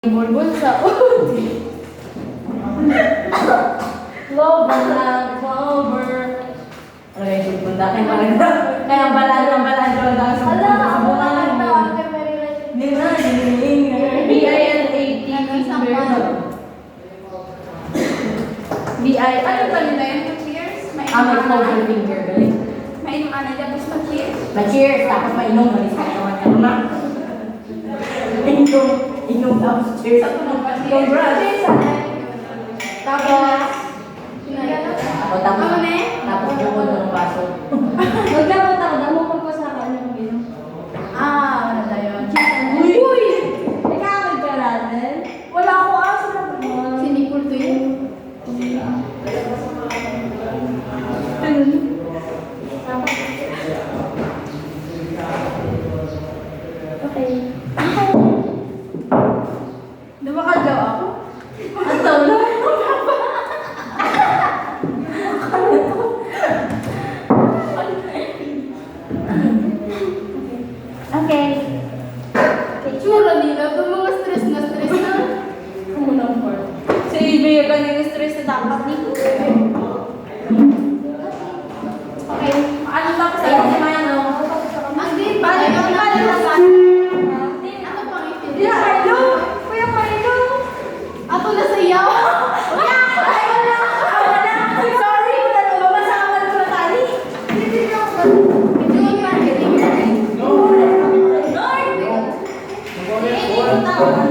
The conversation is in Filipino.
Bulbul sa uti. Clover lang, clover. Ano yung pagpunta? Kaya balaan ko lang sa buwan. Hindi na, B-I-L-A-T. B-I, ano pa nila yun? Cheers? May clover finger. May ano dyan, gusto cheers? Ma-cheers, tapos mainom. Malis ka naman ka naman. Inom tapos cheers. Congrats. Tapos, Tapos yung ng baso. Magkakot ako, damo ko pa sa akin yung gino. ano na yun? Uy! Nagkakot ka natin? Wala ako aso na ba? Sinipul to yun. Okay. Dumakadyaw ako. Ang tawla. Okay. Tsura nila, ito mga stress na. Unang part. Si Ibig ka nang stress na dapat nito. Okay. Ano ba kasi? Ayun si Mano. Ang din ba? Ano pa pang Kuya Milo! Kuya Milo! Ato na sa iyo. Sorry, mamasama ko na tali. Ito yung marketing. Lord!